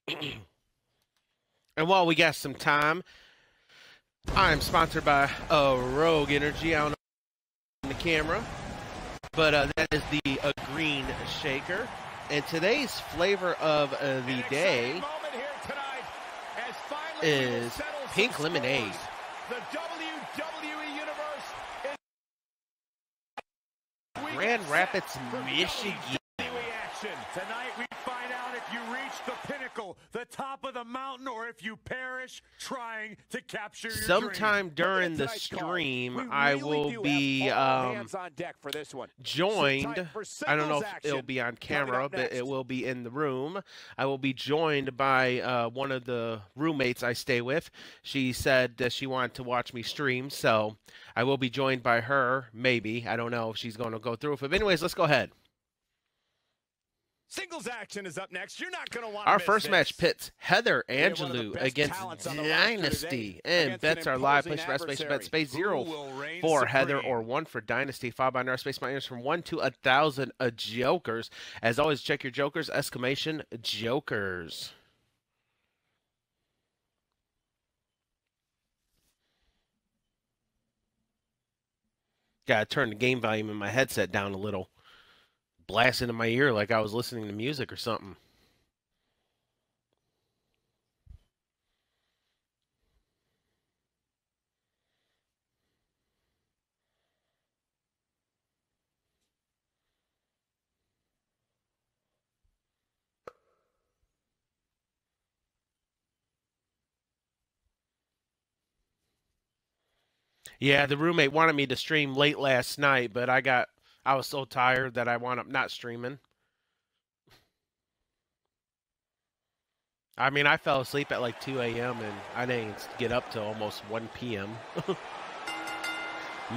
And while we got some time, I'm sponsored by Rogue Energy. I don't know on the camera, but that is the green shaker. And today's flavor of the day is pink lemonade. The WWE Universe is Grand Rapids, Michigan. Tonight we find out if you reach the pinnacle, the top of the mountain, or if you perish trying to capture your sometime dream. During the stream, I will be joined. I don't know if it'll be on camera, but it will be in the room. I will be joined by one of the roommates I stay with. She said that she wanted to watch me stream, so I will be joined by her, maybe. I don't know if she's going to go through with it. But anyways, let's go ahead. Singles action is up next. You're not going to want to Our miss first this. match pits Heather Angelo against Dynasty. And bets are live. Place for space bet space 0 for Heather or 1 for Dynasty. Followed by our space minus from 1 to 1,000 jokers. As always, check your jokers. Exclamation jokers. Gotta turn the game volume in my headset down a little. Blasting in my ear like I was listening to music or something. Yeah, the roommate wanted me to stream late last night, but I was so tired that I wound up not streaming. I mean, I fell asleep at like 2 a.m. and I didn't get up till almost 1 p.m.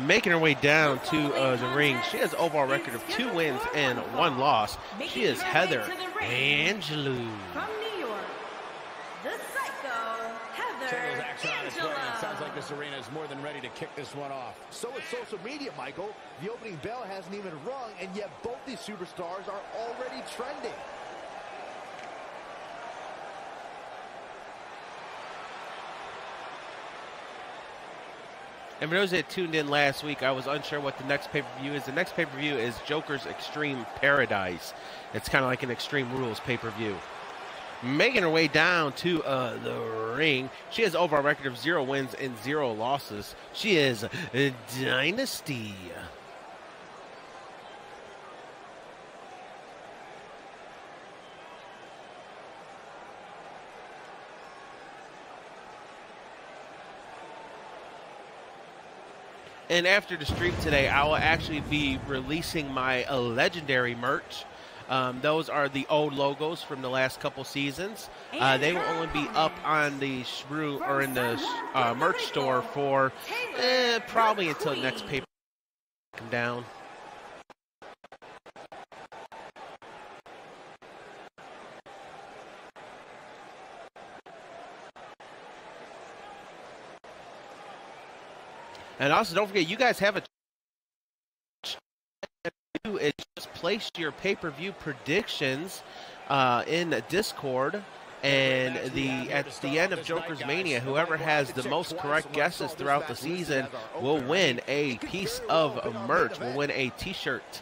Making her way down to the ring. She has an overall record of 2 wins and 1 loss. She is Heather Angelo. From New York, the Psycho, Heather Angelo. Sounds like this arena is more than ready to kick this one off. So is social media, Michael. The opening bell hasn't even rung, and yet both these superstars are already trending. And for those that tuned in last week, I was unsure what the next pay-per-view is. The next pay-per-view is Joker's Extreme Paradise. It's kind of like an Extreme Rules pay-per-view. Making her way down to the ring. She has overall record of 0 wins and 0 losses. She is Dynasty. And after the stream today, I will actually be releasing my legendary merch. Those are the old logos from the last couple seasons. They will only be up on the or in the merch store for probably until next paper come down. And also, don't forget, you guys have a is just place your pay-per-view predictions in Discord, and at the end of Joker's Mania, whoever has the most correct guesses throughout the season will win a piece of merch, will win a t-shirt.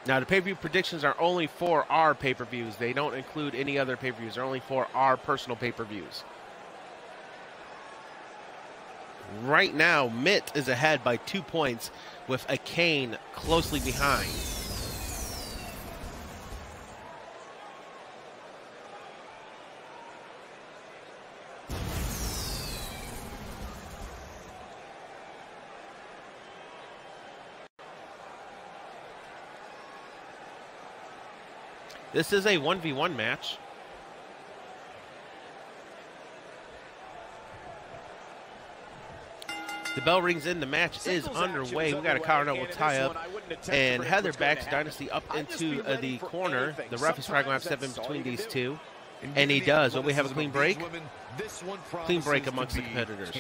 Now, the pay-per-view predictions are only for our pay-per-views. They don't include any other pay-per-views. They're only for our personal pay-per-views. Right now, Mitt is ahead by 2 points with a Kane closely behind. This is a 1v1 match. The bell rings in. The match is underway. We got a Carnage tie up. And Heather backs Dynasty up into the corner. The ref is probably going to have to step in between these two. And he does. Will we have a clean break? Clean break amongst the competitors.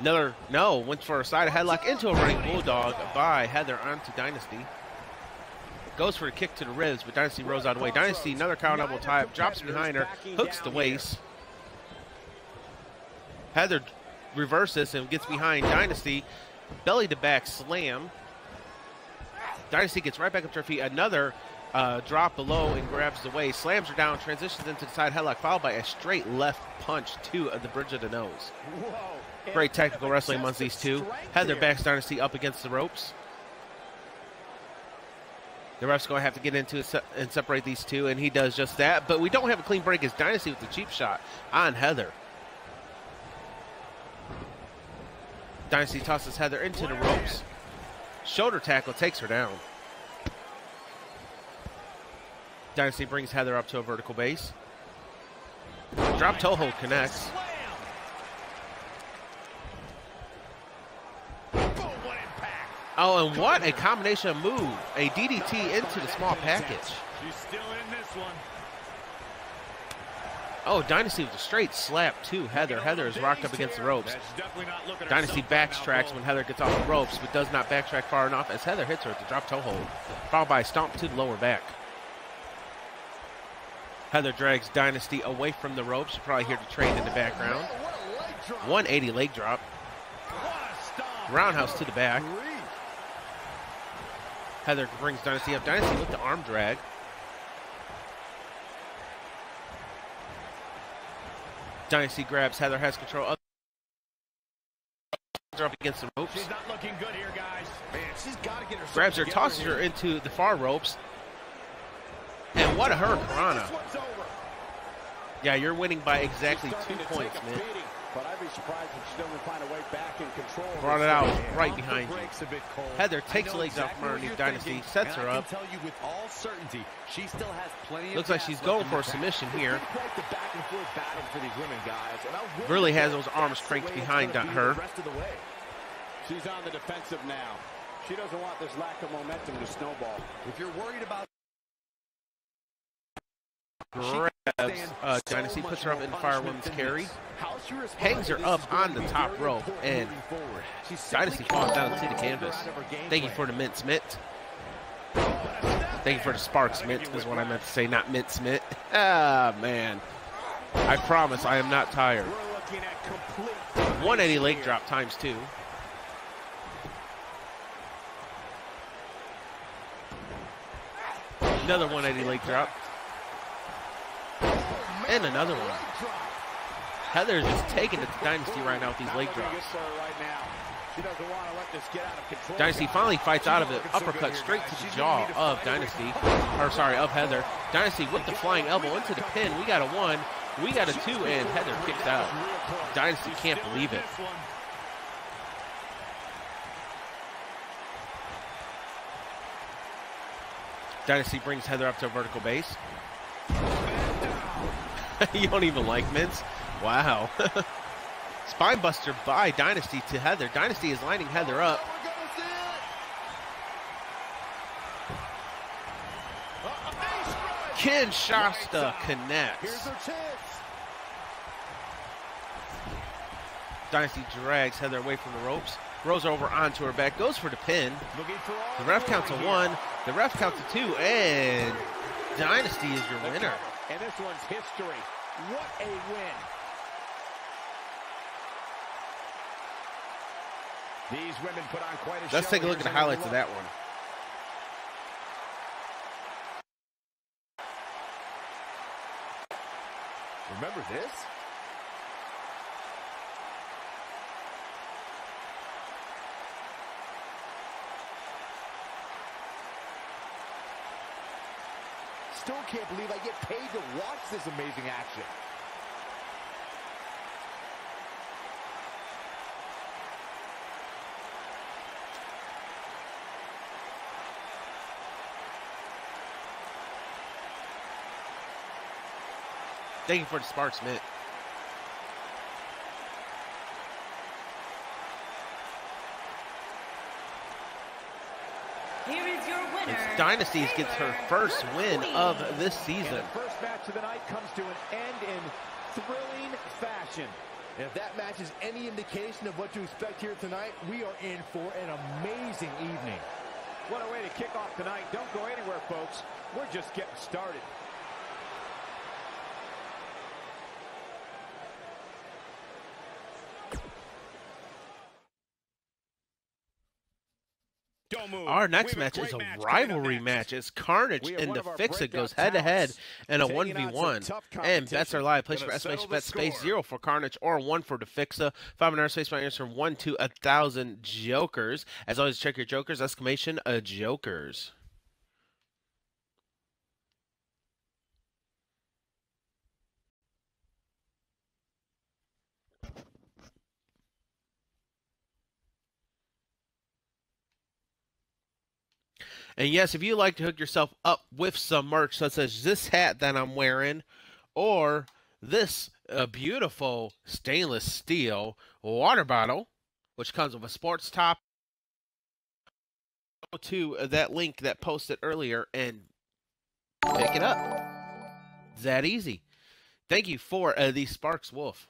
Went for a side headlock into a running bulldog by Heather onto Dynasty. Goes for a kick to the ribs, but Dynasty rolls out of the way. Dynasty, another cow elbow tie up, drops behind her, hooks the waist. Heather reverses and gets behind Dynasty. Belly to back slam. Dynasty gets right back up to her feet. Another drop below and grabs the waist. Slams her down, transitions into the side headlock, followed by a straight left punch to the bridge of the nose. Whoa. Great technical wrestling amongst these two. Heather backs Dynasty up against the ropes. The ref's going to have to get into it and separate these two, and he does just that. But we don't have a clean break as Dynasty with the cheap shot on Heather. Dynasty tosses Heather into the ropes. Shoulder tackle takes her down. Dynasty brings Heather up to a vertical base. Drop toe hold connects. Oh, and what a combination move. A DDT into the small package. She's still in this one. Oh, Dynasty with a straight slap to Heather. Heather is rocked up against the ropes. Dynasty backtracks when Heather gets off the ropes, but does not backtrack far enough as Heather hits her at the drop toe hold, followed by a stomp to the lower back. Heather drags Dynasty away from the ropes. You probably hear the train in the background. 180 leg drop. Roundhouse to the back. Heather brings Dynasty up. Dynasty with the arm drag. Dynasty grabs Heather, has control up against the ropes. She's not looking good here, guys. Man, she's got to get herself grabs her, tosses her into the far ropes. And what a hurricanrana. Yeah, you're winning by exactly 2 points, man. But I'd be surprised if she doesn't find a way back in control. Brought it out right behind you. Heather takes the legs off from underneath Dynasty, sets her up. I can tell you with all certainty, she still has plenty. Looks like she's going for a submission here. Really has those arms cranked behind her. She's on the defensive now. She doesn't want this lack of momentum to snowball. If you're worried about grabs Dynasty, puts her up in fire women's carry, hangs her up on the top rope, and Dynasty falls down to the canvas. Thank you for the mint smith. Thank you for the sparks mint is what I meant to say, not mint smith. Ah, man. I promise I am not tired. 180 leg drop times 2. Another 180 leg drop. And another one. Heather is just taking it to Dynasty right now with these leg drops. Dynasty finally fights out of it. Uppercut straight to the jaw of Dynasty. Or sorry, of Heather. Dynasty with the flying elbow into the pin. We got a 1. We got a 2, and Heather kicks out. Dynasty can't believe it. Dynasty brings Heather up to a vertical base. You don't even like mints? Wow. Spinebuster by Dynasty to Heather. Dynasty is lining Heather up. Kinshasa connects. Dynasty drags Heather away from the ropes. Rolls over onto her back. Goes for the pin. The ref counts a 1. The ref counts a 2. And Dynasty is your winner. And this one's history. What a win. These women put on quite a show. Let's take a look at the highlights of that one. Remember this? Still can't believe I get paid to watch this amazing action. Thank you for the sparks, Mitt. Here is your winner. It's Dynasty gets her first win of this season. And the first match of the night comes to an end in thrilling fashion. And if that match is any indication of what to expect here tonight, we are in for an amazing evening. What a way to kick off tonight. Don't go anywhere, folks. We're just getting started. Our next match is a rivalry match. It's Carnage and the Fixa goes head-to-head in a 1v1. And bets are live. Place for estimation bet space 0 for Carnage or 1 for the Fixa. 500 space by answer from 1 to 1,000 jokers. As always, check your jokers. Exclamation, jokers. And yes, if you like to hook yourself up with some merch, such as this hat that I'm wearing, or this beautiful stainless steel water bottle, which comes with a sports top, go to that link that posted earlier and pick it up. It's that easy. Thank you for the Sparks Wolf.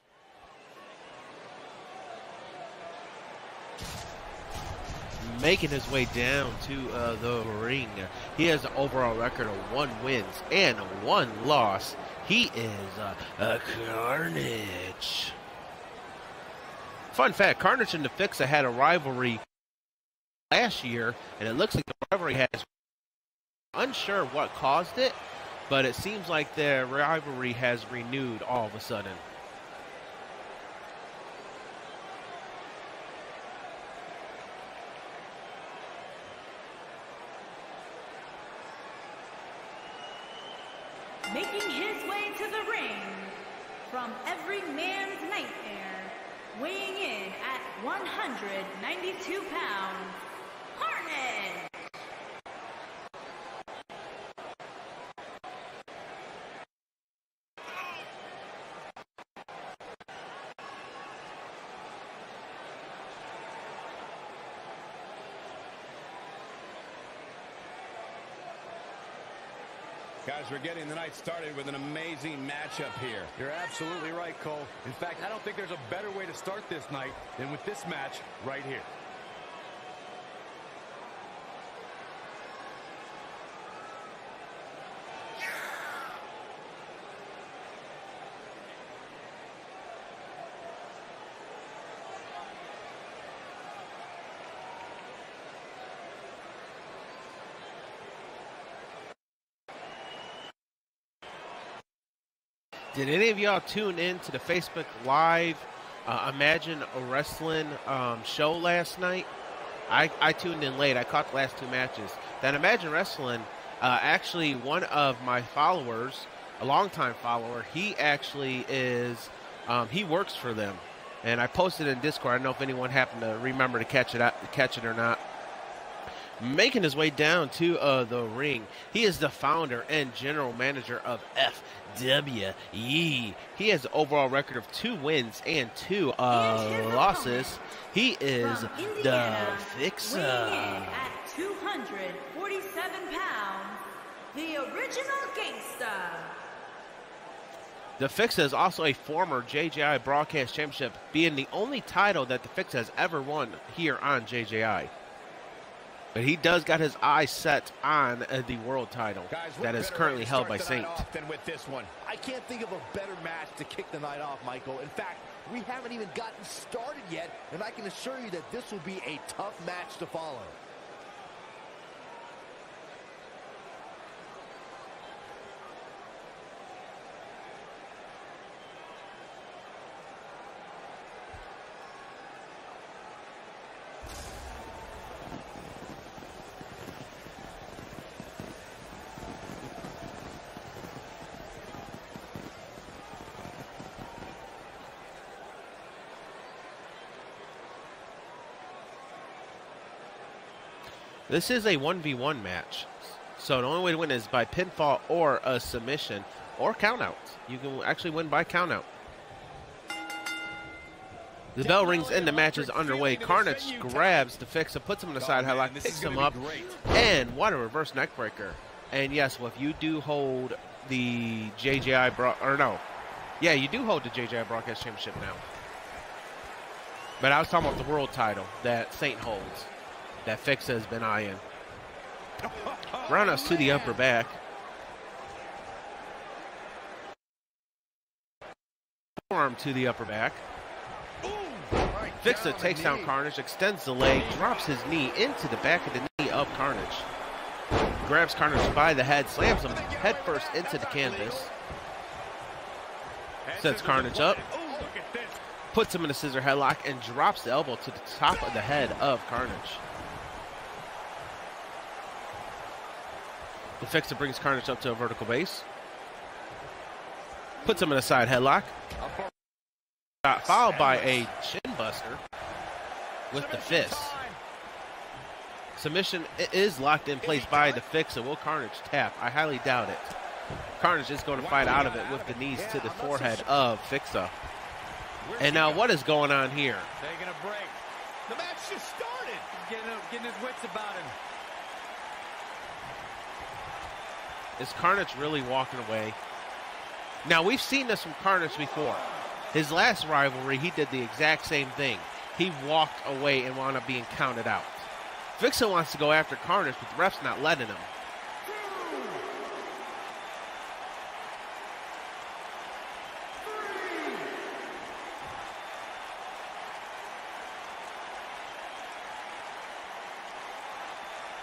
Making his way down to the ring. He has an overall record of 1 win and 1 loss. He is a Carnage. Fun fact, Carnage and the Fixa had a rivalry last year, and it looks like the rivalry has, unsure what caused it, but it seems like the rivalry has renewed all of a sudden. Making his way to the ring from every man's nightmare, weighing in at 192 pounds, Carnage! Guys, we're getting the night started with an amazing matchup here. You're absolutely right, Cole. In fact, I don't think there's a better way to start this night than with this match right here. Did any of y'all tune in to the Facebook Live Imagine Wrestling show last night? I tuned in late. I caught the last 2 matches. That Imagine Wrestling, actually one of my followers, a longtime follower, he actually is, he works for them. And I posted in Discord. I don't know if anyone happened to remember to catch it or not. Making his way down to the ring, he is the founder and general manager of FWE. He has an overall record of 2 wins and 2 losses. He is the Fixa. Weighing in at 247 pounds, the original gangsta. The Fixa is also a former JJI Broadcast Championship, being the only title that the Fixa has ever won here on JJI. But he does got his eyes set on the world title that is currently held by Saint. Than with this one. I can't think of a better match to kick the night off, Michael. In fact, we haven't even gotten started yet, and I can assure you that this will be a tough match to follow. This is a 1v1 match, so the only way to win is by pinfall or a submission or countout. You can actually win by countout. The bell rings and the match is underway. Carnage grabs the Fixa, puts him in the side headlock, picks him up, and what a reverse neckbreaker. And yes, well, if you do hold the JJI you do hold the JJI Broadcast Championship now. But I was talking about the world title that Saint holds, that Fixa has been eyeing. Roundhouse to the upper back. Forearm to the upper back. Fixa takes down Carnage, extends the leg, drops his knee into the back of the knee of Carnage. Grabs Carnage by the head, slams him head first into the canvas. Sets Carnage up. Puts him in a scissor headlock and drops the elbow to the top of the head of Carnage. The Fixa brings Carnage up to a vertical base. Puts him in a side headlock. Followed by a chin buster with the fist. Submission is locked in place by the Fixa. Will Carnage tap? I highly doubt it. Carnage is going to fight out of it with the knees to the forehead of Fixa. And now what is going on here? Taking a break. The match just started. Getting his wits about him. Is Carnage really walking away? Now, we've seen this from Carnage before. His last rivalry, he did the exact same thing. He walked away and wound up being counted out. Fixa wants to go after Carnage, but the ref's not letting him.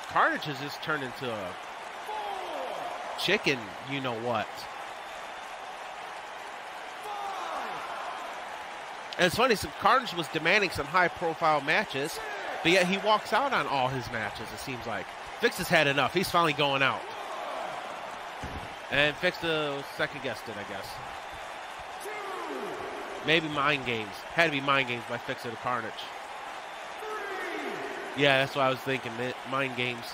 Carnage has just turned into a chicken, you-know-what. And it's funny, so Carnage was demanding some high-profile matches, but yet he walks out on all his matches, it seems like. Fixa's had enough. He's finally going out. And Fixa second-guessed it, I guess. Maybe mind games. Had to be mind games by Fixa to Carnage. Yeah, that's what I was thinking. Mind games.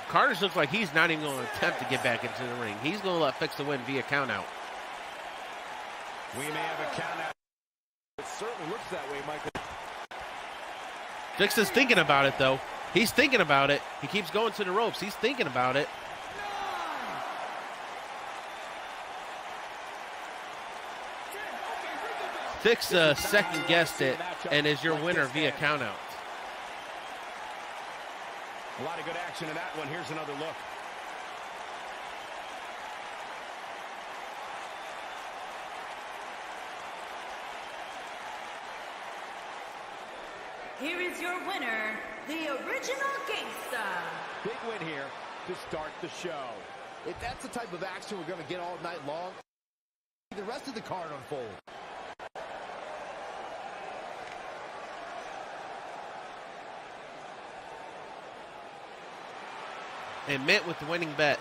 Carnage looks like he's not even going to attempt to get back into the ring. He's going to let Fixa win via countout. We may have a countout. It certainly looks that way, Michael. Fixa's thinking about it, though. He's thinking about it. He keeps going to the ropes. He's thinking about it. Fixa second-guessed it and is your winner via countout. A lot of good action in that one. Here's another look. Here is your winner, the original gangsta. Big win here to start the show. If that's the type of action we're going to get all night long, the rest of the card unfold. And Mint with the winning bet.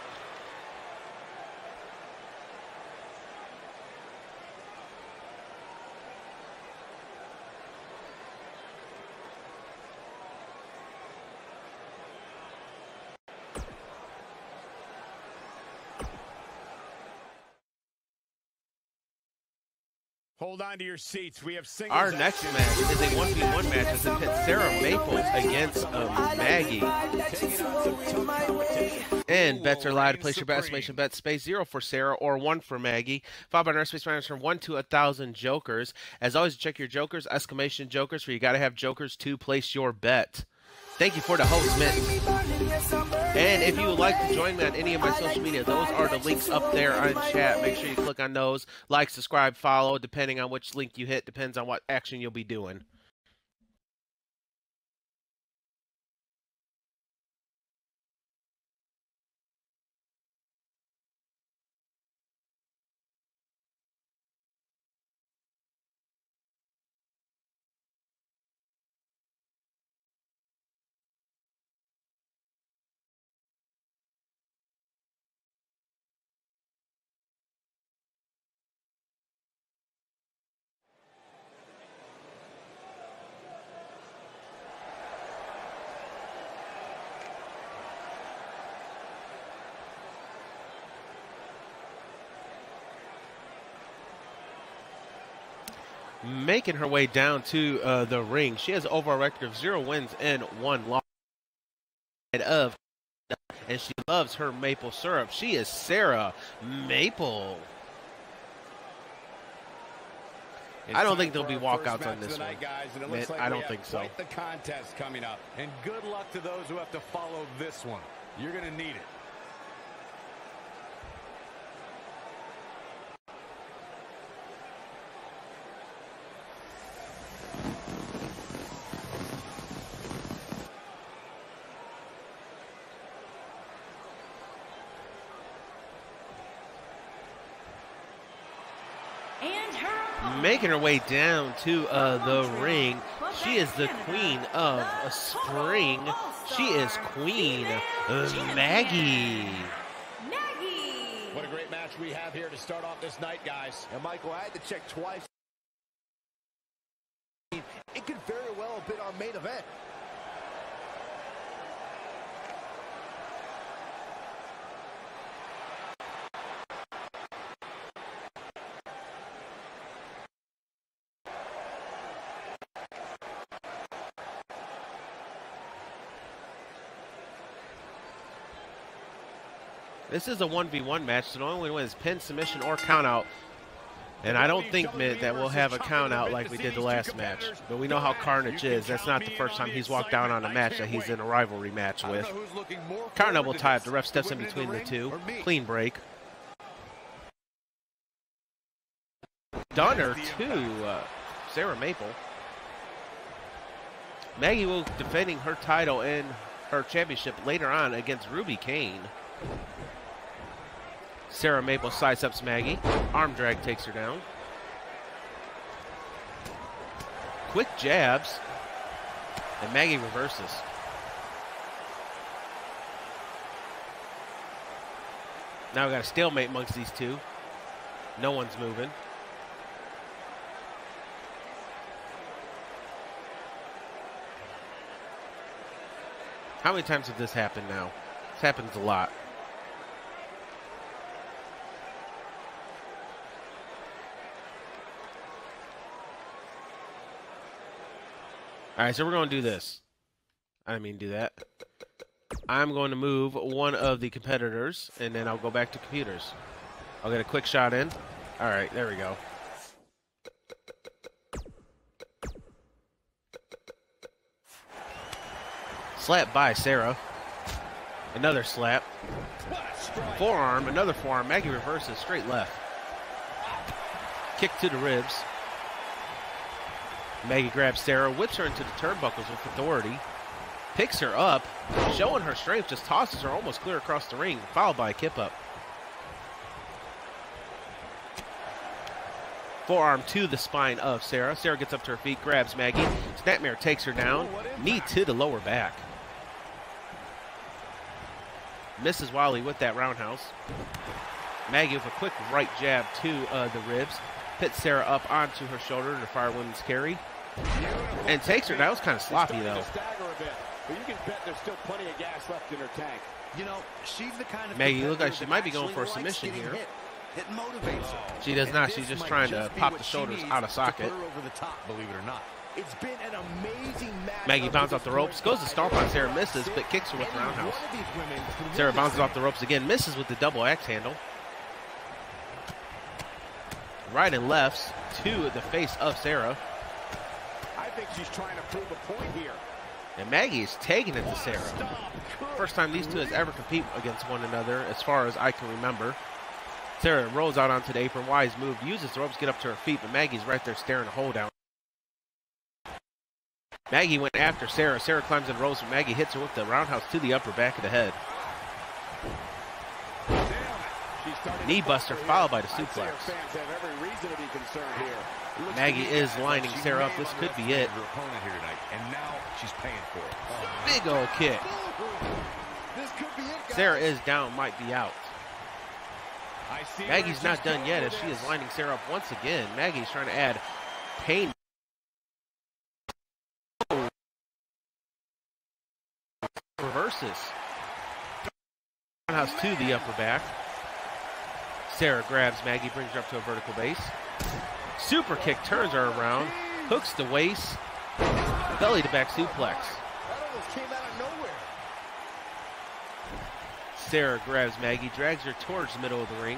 Hold on to your seats. We have singles. Our next match is a 1v1 match as it pits Sara Maples against Maggie. And bets are live to place your bet. Exclamation bet space 0 for Sara or 1 for Maggie. Followed by our space runners from 1 to 1,000 jokers. As always, check your jokers, exclamation jokers, for you got to have jokers to place your bet. Thank you for the host, Mint. And if you would like to join me on any of my social media, those are the links up there on chat. Make sure you click on those. Like, subscribe, follow, depending on which link you hit, depends on what action you'll be doing. Making her way down to the ring. She has overall record of 0 wins and 1 loss. And she loves her maple syrup. She is Sara Maple. I don't think there'll be walkouts on this one. I don't think so. Quite the contest coming up. And good luck to those who have to follow this one. You're going to need it. Making her way down to the ring. She is the queen of spring. She is Queen Maggie. What a great match we have here to start off this night, guys. And Michael, I had to check twice. It could very well have been our main event. This is a 1v1 match, so the only win is pin, submission, or countout. And I don't think, Mitt, that we'll have a countout like we did the last match. But we know how Carnage is. That's not the first time he's walked down on a match that he's in a rivalry match with. Carnage will tie up. The ref steps in between the two. Clean break. Dunner to Sara Maple. Maggie will be defending her title and her championship later on against Ruby Kane. Sara Maple sidesteps Maggie. Arm drag takes her down. Quick jabs. And Maggie reverses. Now we got a stalemate amongst these two. No one's moving. How many times has this happened now? This happens a lot. All right, so we're going to do this. I didn't mean to do that. I'm going to move one of the competitors, and then I'll go back to computers. I'll get a quick shot in. All right, there we go. Slap by Sara. Another slap. Forearm, another forearm. Maggie reverses straight left. Kick to the ribs. Maggie grabs Sara, whips her into the turnbuckles with authority, picks her up, showing her strength, just tosses her almost clear across the ring, followed by a kip-up. Forearm to the spine of Sara. Sara gets up to her feet, grabs Maggie. Snapmare takes her down, knee to the lower back. Mrs. Wiley with that roundhouse. Maggie with a quick right jab to the ribs. Pits Sara up onto her shoulder to fire women's carry. And takes her. That was kind of sloppy, though. But you can bet there's still plenty of gas left in her tank. You know, she's the kind of Maggie looks like she might be going for a submission here. It motivates her. She does not. She's just trying to pop the shoulders out of socket. To put her over the top, believe it or not. It's been an amazing match. Maggie bounces off the ropes, goes to stomp on Sara, misses, but kicks her with the roundhouse. Sara bounces off the ropes again, misses with the double axe handle. Right and lefts to the face of Sara. I think she's trying to prove a point here. And Maggie is taking it to Sara. First time these two has ever competed against one another, as far as I can remember. Sara rolls out onto the apron. Wise move, uses the ropes to get up to her feet, but Maggie's right there staring a hole down. Maggie went after Sara. Sara climbs in the ropes, but Maggie hits her with the roundhouse to the upper back of the head. Knee buster followed by the suplex. Maggie is lining Sara up. This could be it. And now she's paying for it. Big old kick. Sara is down, might be out. Maggie's not done yet as she is lining Sara up once again. Maggie's trying to add pain. Reverses. Roundhouse to the upper back. Sara grabs Maggie, brings her up to a vertical base. Super kick turns her around, hooks the waist, belly to back suplex. That almost came out of nowhere. Sara grabs Maggie, drags her towards the middle of the ring.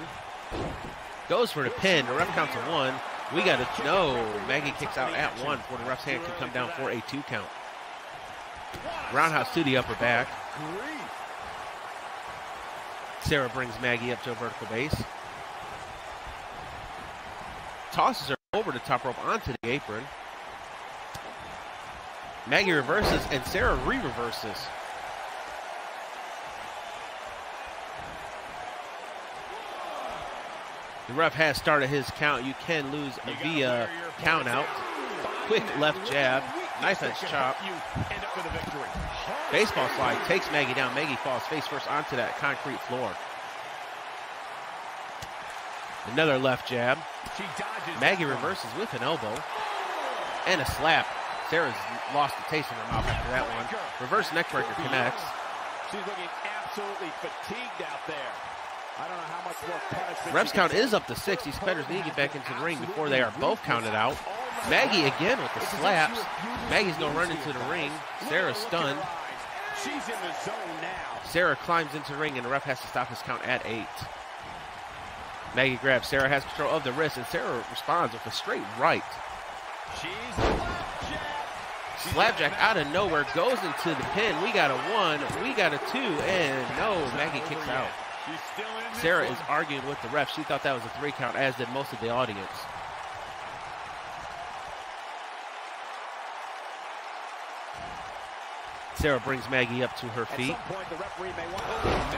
Goes for the pin. The ref counts to 1. We got to know. Maggie kicks out at 1 before the ref's hand can come down for a 2 count. Roundhouse to the upper back. Sara brings Maggie up to a vertical base. Tosses her over the top rope onto the apron. Maggie reverses and Sara re-reverses. The ref has started his count. You can lose via count out. Quick left jab. Knife edge chop. Baseball slide takes Maggie down. Maggie falls face first onto that concrete floor. Another left jab. Maggie reverses with an elbow. And a slap. Sara's lost the taste in her mouth after that one. Reverse neckbreaker connects. She's looking absolutely fatigued out there. I don't know how much more punishment. Ref's count is up to 6. These competitors need to get back into the ring before they are both counted out. Maggie again with the slaps. Maggie's going to run into the ring. Sara's stunned. She's in the zone now. Sara climbs into the ring and the ref has to stop his count at 8. Maggie grabs. Sara has control of the wrist and Sara responds with a straight right. Slapjack out of nowhere goes into the pin. We got a 1, we got a 2, and no, Maggie kicks out. Sara is arguing with the ref. She thought that was a 3 count, as did most of the audience. Sara brings Maggie up to her feet.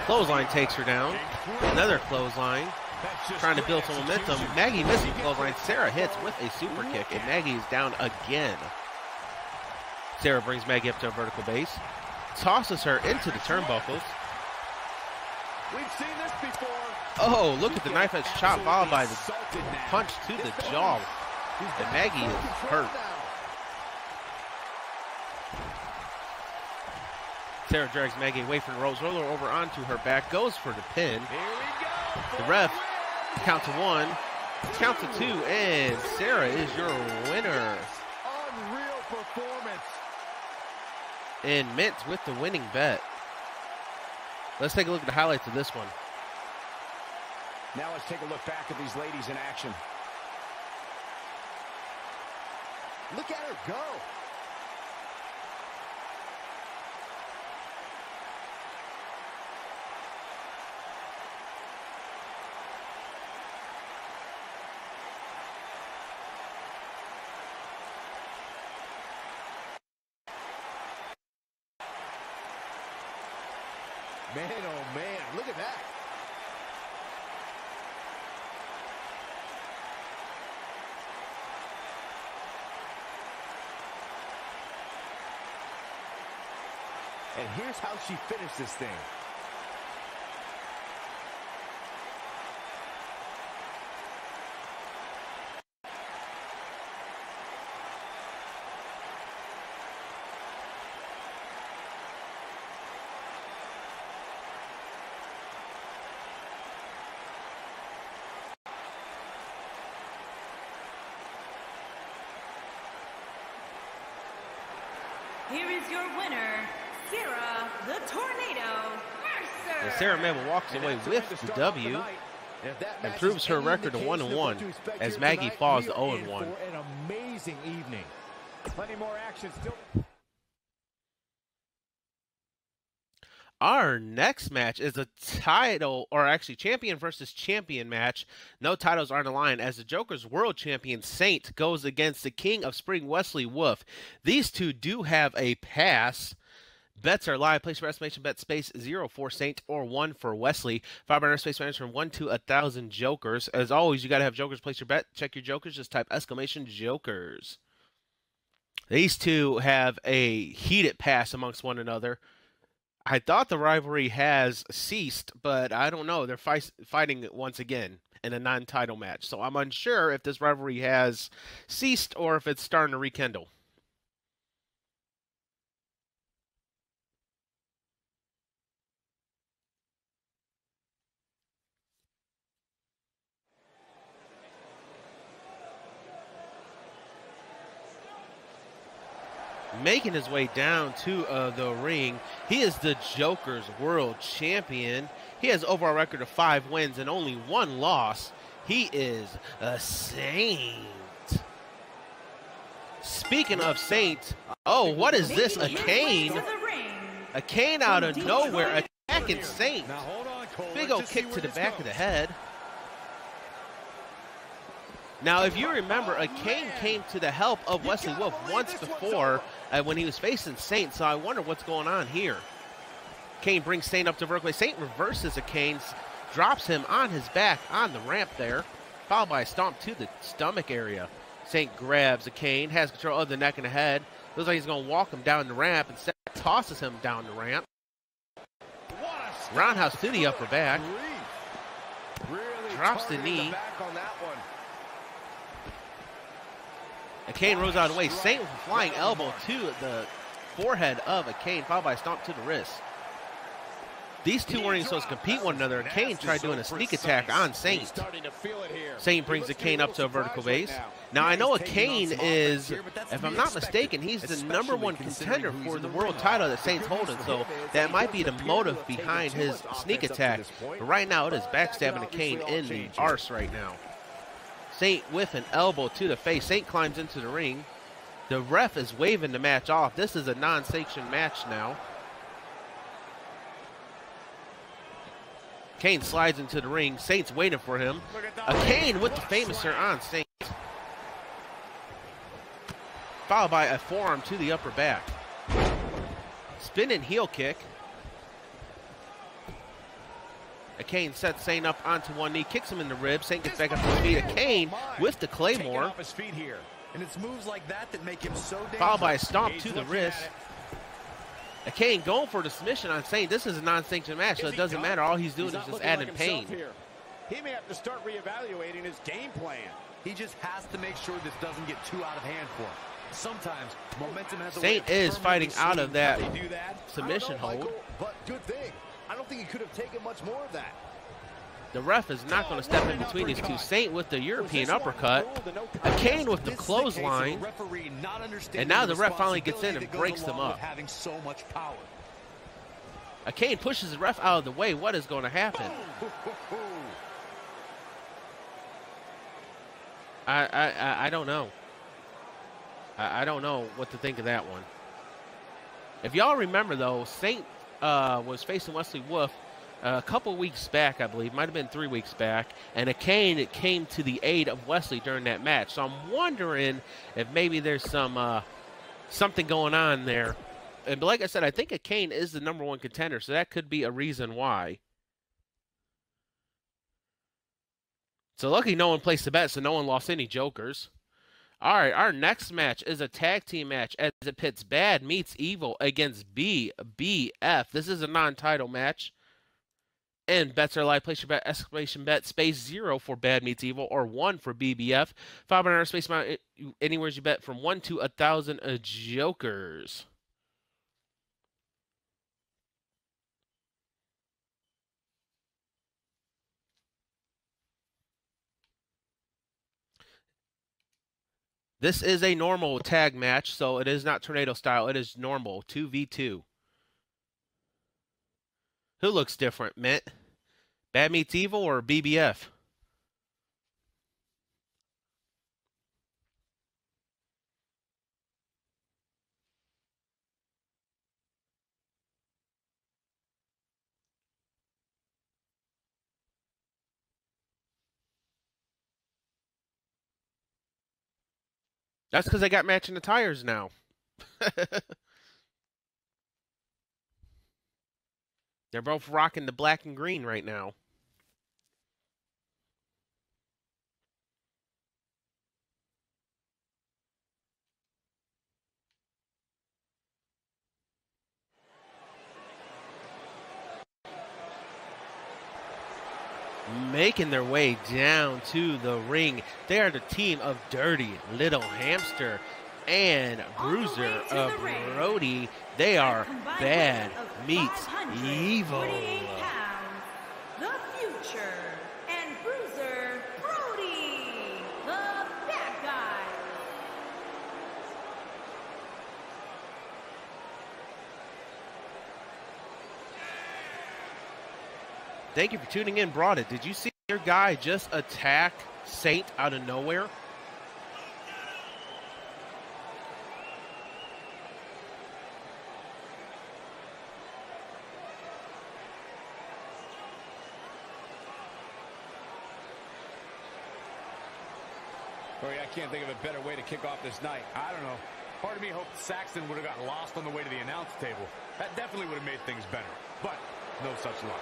Clothesline takes her down. Another clothesline. Trying to build some momentum. Maggie missing clothesline. Sara hits with a super kick, and Maggie is down again. Sara brings Maggie up to a vertical base. Tosses her into the turnbuckles. We've seen this before. Oh, look at the knife edge chop followed by the punch to the jaw. And Maggie is hurt. Sara drags Maggie away from the ropes, roll her over onto her back, goes for the pin. The ref counts to 1, counts to 2, and Sara is your winner. Unreal performance. And Mint with the winning bet. Let's take a look at the highlights of this one. Now let's take a look back at these ladies in action. Look at her go. Man, oh man, look at that. And here's how she finished this thing. Here is your winner, Sara the Tornado Mercer. And Sara Mabel walks away with the W and proves her record to 1-1 as Maggie falls to 0-1. An amazing evening. Plenty more action still. Our next match is a title, or actually champion versus champion match. No titles are on the line as the Joker's world champion Saint goes against the King of Spring Westleywolf. These two do have a pass. Bets are live. Place your estimation bet space 0 for Saint or 1 for Wesley. $5 space range from 1 to 1,000 Jokers. As always, you got to have Jokers place your bet. Check your Jokers. Just type exclamation Jokers. These two have a heated pass amongst one another. I thought the rivalry has ceased, but I don't know. They're fighting once again in a non-title match. So I'm unsure if this rivalry has ceased or if it's starting to rekindle. Making his way down to the ring, he is the Joker's world champion. He has an overall record of 5 wins and only 1 loss. He is a Saint. speaking of Saint, oh, what is this? A Kane? A Kane out of nowhere attacking Saint. Big old kick to the back of the head. Now, if you remember, a Kane came to the help of Wesley Wolf once before when he was facing Saint, so I wonder what's going on here. Kane brings Saint up to vertical. Saint reverses a Kane, drops him on his back on the ramp there, followed by a stomp to the stomach area. Saint grabs a Kane, has control of the neck and the head. Looks like he's going to walk him down the ramp, and tosses him down the ramp. Roundhouse to the upper back. Drops the knee. A Kane rolls out of the way. Saint with a flying elbow to the forehead of a Kane, followed by a stomp to the wrist. These two weren't even supposed to compete one another. Kane tried doing a sneak attack on Saint. Saint brings the Kane up to a vertical base. Now, I know a Kane is, if I'm not mistaken, he's the #1 contender for the world title that Saint's holding, so that might be the motive behind his sneak attack. But right now, it is backstabbing a Kane in the arse right now. Saint with an elbow to the face. Saint climbs into the ring. The ref is waving the match off. This is a non-sanctioned match now. Kane slides into the ring. Saint's waiting for him. A Kane with the famouser on Saint. Followed by a forearm to the upper back. Spinning heel kick. A Kane sets Saint up onto one knee, kicks him in the ribs. Saint gets back up to his feet. A Kane with the Claymore. Followed by a stomp to the wrist. A Kane going for the submission on Saint. This is a non-sanctioned match, so it doesn't matter. All he's doing is just adding pain. He may have to start reevaluating his game plan. He just has to make sure this doesn't get too out of hand for him. Sometimes momentum has Saint is fighting out of that submission hold. But good thing. I don't think he could have taken much more of that. The ref is not going to step in between these two. Saint with the European uppercut. A Kane with the clothesline. And now the ref finally gets in and breaks them up. A Kane pushes the ref out of the way. What is going to happen? I don't know. I don't know what to think of that one. If y'all remember, though, Saint was facing Wesley Wolf a couple weeks back, I believe. Might have been 3 weeks back. And a Kane came to the aid of Wesley during that match. So I'm wondering if maybe there's some something going on there. And like I said, I think a Kane is the #1 contender, so that could be a reason why. So lucky no one placed the bet, so no one lost any jokers. All right, our next match is a tag team match as it pits Bad Meets Evil against BBF. This is a non-title match. And bets are live. Place your bet, exclamation bet, space 0 for Bad Meets Evil, or 1 for BBF. 500 space amount, anywhere you bet from 1 to 1,000 jokers. This is a normal tag match, so it is not tornado style. It is normal, 2v2. Who looks different, Mint? Bad Meets Evil or BBF? That's because they got matching the tires now. They're both rocking the black and green right now. Making their way down to the ring. They are the team of Dirty Little Hamster and Bruiser of Brody. They are Bad Meets Evil. The Future and Bruiser Brody, the bad guy. Thank you for tuning in, Broaded. Did you see your guy just attack Saint out of nowhere? Corey, I can't think of a better way to kick off this night. I don't know. Part of me hoped Saxton would have got lost on the way to the announce table. That definitely would have made things better. But no such luck.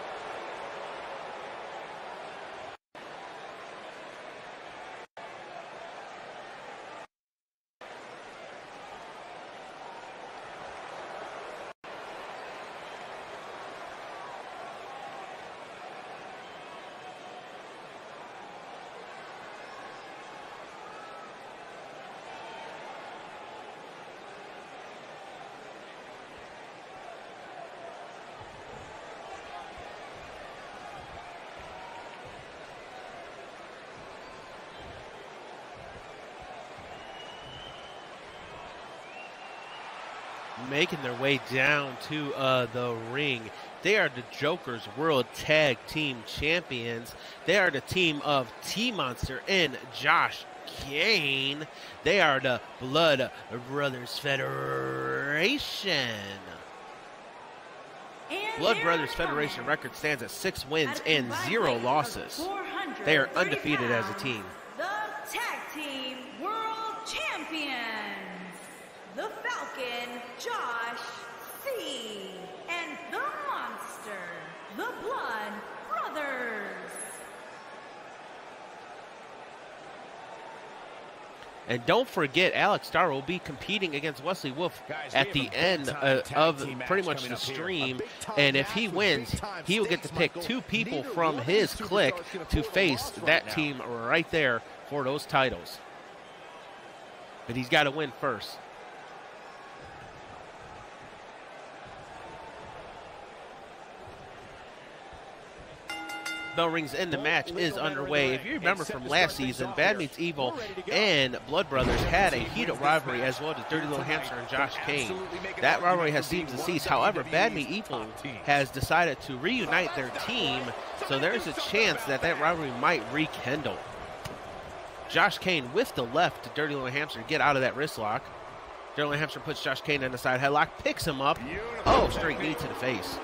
Making their way down to the ring. They are the Joker's World Tag Team Champions. They are the team of T-Monster and Josh Kane. They are the Blood Brothers Federation. Blood Brothers Federation record stands at 6 wins and 0 losses. They are undefeated as a team. The Tag Team World Champions, the Falcon, Josh C., and the Monster, the Blood Brothers. And don't forget, Alex Starr will be competing against Wesley Wolf at the end of pretty much the stream. And if he wins, he will get to pick 2 people from his clique to face that team right there for those titles. But he's got to win first. Bell rings in, the match is underway. If you remember from last season, Bad Meets Evil and Blood Brothers had a heated rivalry, as well as Dirty Little Hamster and Josh Kane. That rivalry has seemed to cease. However, Bad Meets Evil has decided to reunite their team, so there's a chance that that rivalry might rekindle. Josh Kane with the left to Dirty Little Hamster, get out of that wrist lock. Dirty Little Hamster puts Josh Kane in the side headlock, picks him up. Oh, straight knee to the face.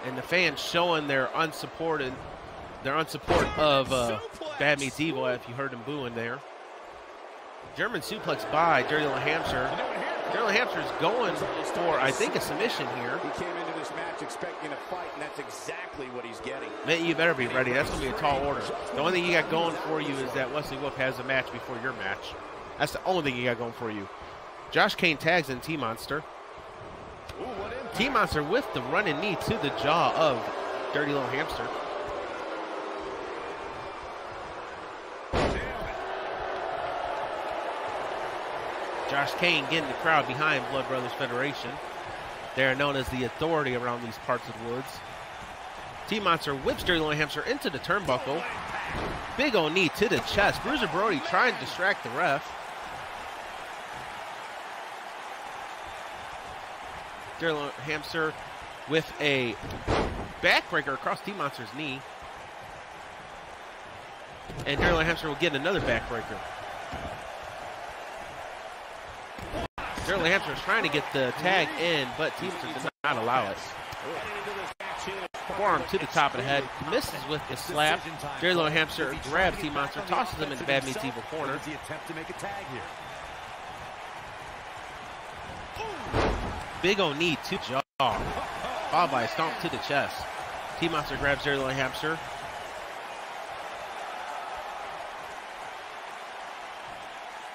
And the fans showing their unsupport of Bad Meets Evil, if you heard them booing there. German suplex by Dirty Little Hamster. Dirty Little Hamster is going for, I think, a submission here. He came into this match expecting a fight, and that's exactly what he's getting. Man, you better be ready. That's going to be a tall order. The only thing you got going for you is that Wesley Wolf has a match before your match. That's the only thing you got going for you. Josh Kane tags in T-Monster. T-Monster with the running knee to the jaw of Dirty Little Hamster. Josh Kane getting the crowd behind Blood Brothers Federation. They are known as the authority around these parts of the woods. T-Monster whips Dirty Little Hamster into the turnbuckle. Big old knee to the chest. Bruiser Brody trying to distract the ref. Dirty Little Hamster with a backbreaker across T-Monster's knee. And Dirty Little Hamster will get another backbreaker. Dirty Little Hamster is trying to get the tag in, but T-Monster does not allow it. Forearm to the top of the head. Misses with the slap. Dirty Little Hamster grabs T-Monster, tosses him into Bad Meets Evil corner. Big old knee to jaw, followed by a stomp to the chest. T-Monster grabs Dirty Little Hamster.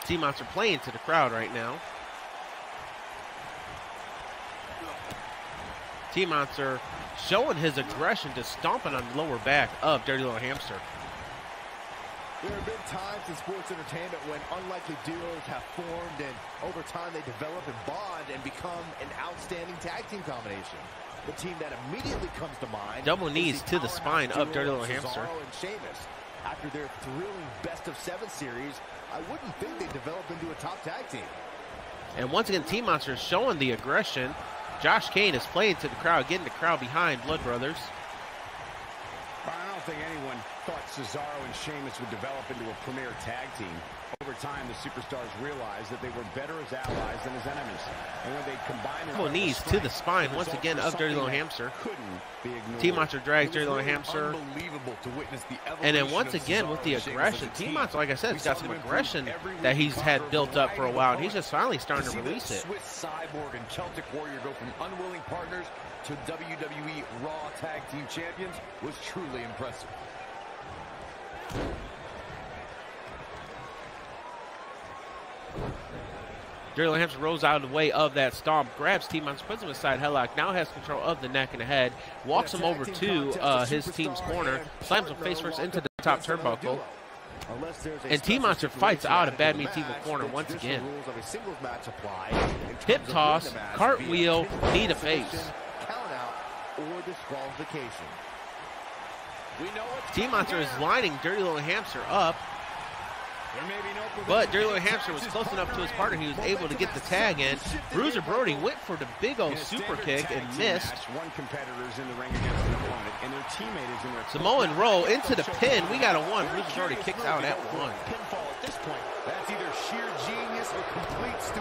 T-Monster playing to the crowd right now. T-Monster showing his aggression, just stomping on the lower back of Dirty Little Hamster. There have been times in sports entertainment when unlikely duos have formed, and over time they develop and bond and become an outstanding tag team combination. The team that immediately comes to mind, double knees to the spine of Dirty Little Hamster. Sara and Sheamus. After their thrilling best-of-7 series, I wouldn't think they develop into a top tag team. And once again, T-Monster is showing the aggression. Josh Kane is playing to the crowd, getting the crowd behind Blood Brothers. I don't think anyone thought Cesaro and Sheamus would develop into a premier tag team. Over time, the superstars realized that they were better as allies than as enemies. And when they combined Couple knees to the spine once again of Dirty Little Hamster. Team Monster drags Dirty Little Hamster. And then once again with the aggression, Team Monster, like I said, has got some aggression that he's had built up for a while, and he's just finally starting to release it. Swiss Cyborg and Celtic Warrior go from unwilling partners to WWE Raw Tag Team Champions was truly impressive. Dirty Little Hamster rolls out of the way of that stomp, grabs Team Monster, puts him inside headlock, now has control of the neck and the head, walks him over to his team's corner, slams him face first into the top turnbuckle, and Team Monster fights out of Bad Meets Evil corner once again. Hip toss, cartwheel, knee to face. Team Monster is lining Dirty Little Hamster up, but Dirty Little Hamster was close enough to his partner. He was able to get the tag in. Bruiser Brody went for the big old super kick and missed. Samoan roll into the pin. We got a 1. Bruiser Brody kicks out at 1.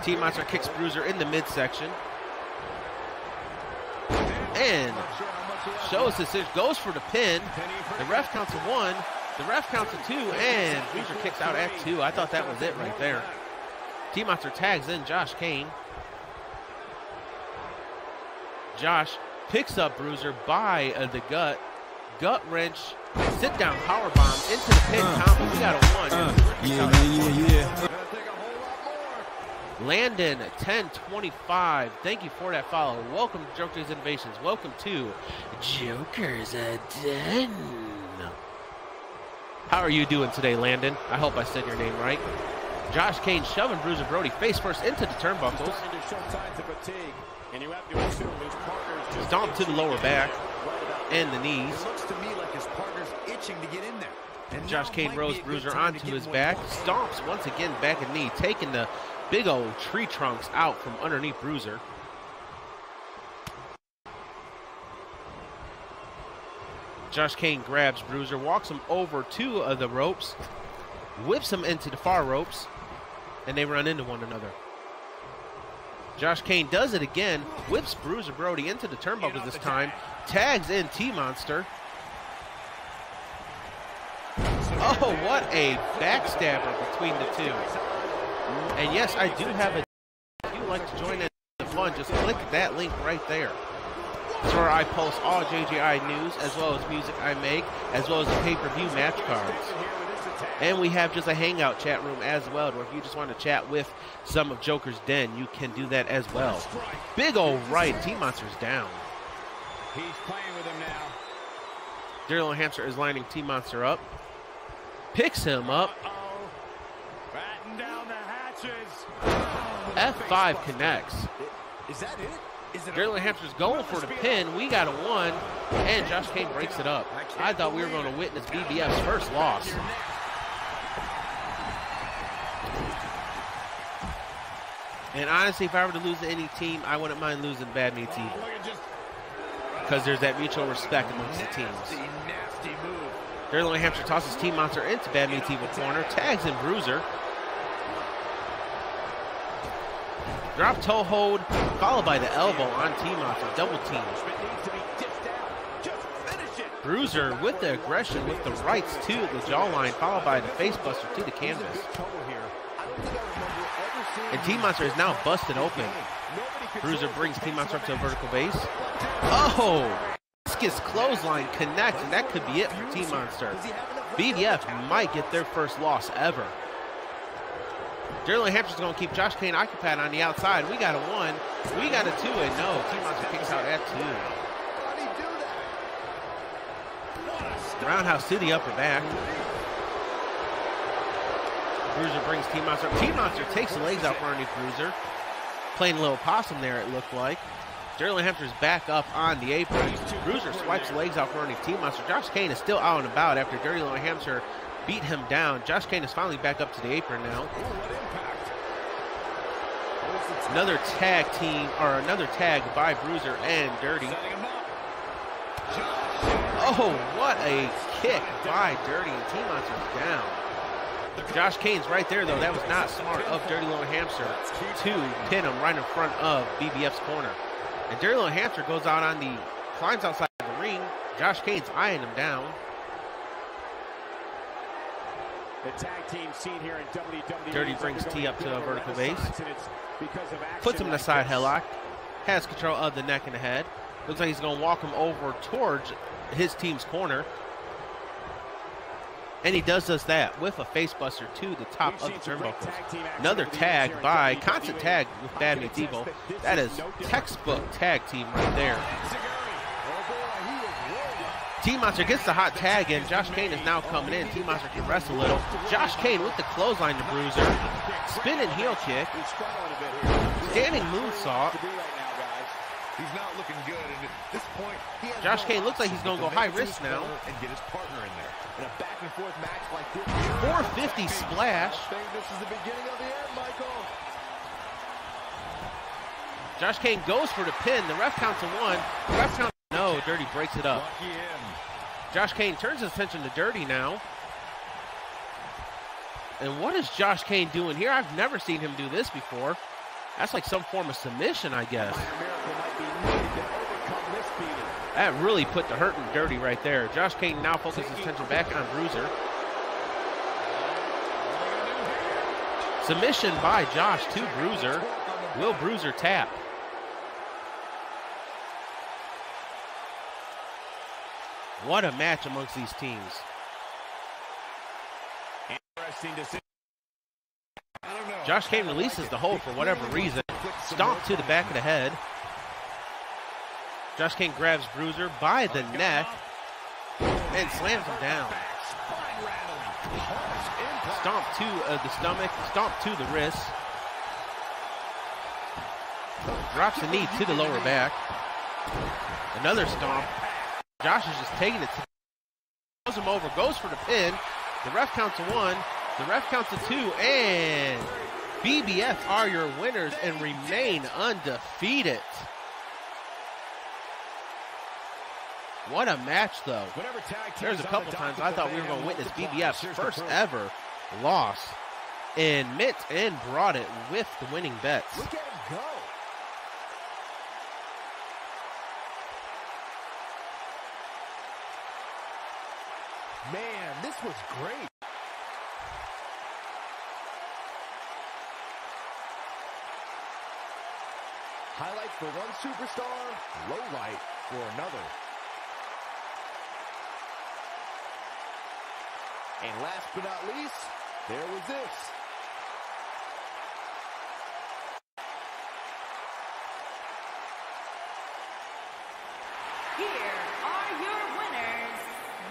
Team Monster kicks Bruiser in the midsection. And shows decision, goes for the pin. The ref counts a 1. The ref counts a 2, and Bruiser kicks out at 2. I thought that was it right there. Team Monster tags in Josh Kane. Josh picks up Bruiser by the gut wrench, sit down powerbomb into the pin combo. We got a 1. Landon 1025. Thank you for that follow. Welcome to Joker's Innovations. Welcome to Joker's Den. How are you doing today, Landon? I hope I said your name right. Josh Kane shoving Bruiser Brody face first into the turnbuckles. Stomp to the lower back and the knees. Josh Kane rolls Bruiser onto his back. Stomps once again back and knee, taking the big old tree trunks out from underneath Bruiser. Josh Kane grabs Bruiser, walks him over to the ropes, whips him into the far ropes, and they run into one another. Josh Kane does it again, whips Bruiser Brody into the turnbuckles this time, tags in T-Monster. Oh, what a backstabber between the two. And yes, I do have a... If you'd like to join in the fun, just click that link right there. That's where I post all JJI news, as well as music I make, as well as the pay-per-view match cards. And we have just a hangout chat room as well, where if you just want to chat with some of Joker's Den, you can do that as well. Big old right, T-Monster's down. He's playing with him now. Dirty Little Hamster is lining T-Monster up. Picks him up. Batten down the hatches. F5 connects. Is that it? Dirty Little Hamster's going for the pin. We got a 1, and Josh Kane breaks it up. I thought we were going to witness BBF's first loss. And honestly, if I were to lose to any team, I wouldn't mind losing Bad Meets Evil, because there's that mutual respect amongst the teams. Dirty Little Hamster tosses Team Monster into Bad Meets Evil corner, tags in Bruiser. Drop toe hold, followed by the elbow on Team Monster, double team. Bruiser with the aggression with the rights to the jawline, followed by the face buster to the canvas. And Team Monster is now busted open. Bruiser brings Team Monster up to a vertical base. Oh! Viscous clothesline connects, and that could be it for Team Monster. BBF might get their first loss ever. Dirty Little Hamster's going to keep Josh Kane occupied on the outside. We got a 1. We got a 2, and no, Team Monster kicks out at 2. Roundhouse to the upper back. Bruiser brings Team Monster up. Team Monster takes the legs out from underneath Bruiser. Playing a little possum there, it looked like. Dirty Little Hamster's back up on the apron. Bruiser swipes the legs out from underneath Team Monster. Josh Kane is still out and about after Dirty Little Hamster beat him down. Josh Kane is finally back up to the apron now. Another tag team, or another tag by Bruiser and Dirty. Oh, what a kick by Dirty, and Team Monster's down. Josh Kane's right there, though. That was not smart of Dirty Little Hamster to pin him right in front of BBF's corner. And Dirty Little Hamster goes out on the, climbs outside the ring. Josh Kane's eyeing him down. The tag team scene here in WWE. Dirty brings T up to a vertical base. Puts him in a side headlock. Has control of the neck and the head. Looks like he's going to walk him over towards his team's corner. And he does that with a facebuster to the top of the turnbuckles. Another tag by, constant tag with Bad Meets Evil. That is textbook tag team right there. T-Monster gets the hot tag in. Josh Kane is now coming in. T-Monster can rest a little. Josh Kane with the clothesline to Bruiser. Spinning heel kick. Standing moonsault. He's not looking good, and at this point, Josh Kane looks like he's going to go high risk now. And get his partner in there. In a back and forth match like this. 450 splash. I think this is the beginning of the end, Michael. Josh Kane goes for the pin. The ref counts to 1. The ref counts no. Dirty breaks it up. Josh Kane turns his attention to Dirty now. And what is Josh Kane doing here? I've never seen him do this before. That's like some form of submission, I guess. That really put the hurt in Dirty right there. Josh Kane now focuses his attention back on Bruiser. Submission by Josh to Bruiser. Will Bruiser tap? What a match amongst these teams. Interesting decision. Josh Kane releases the hold for whatever reason. Stomp to the back of the head. Josh Kane grabs Bruiser by the neck and slams him down. Stomp to the stomach, stomp to the wrist. Drops the knee to the lower back. Another stomp. Josh is just taking it. Throws him over, goes for the pin. The ref counts to 1. The ref counts to 2, and BBF are your winners and remain undefeated. What a match, though. There's a couple times I thought we were going to witness BBF's first ever loss, and meant and brought it with the winning bets. Look at him go. Man, this was great. Highlight for one superstar, low light for another. And last but not least, there was this. Here are your winners,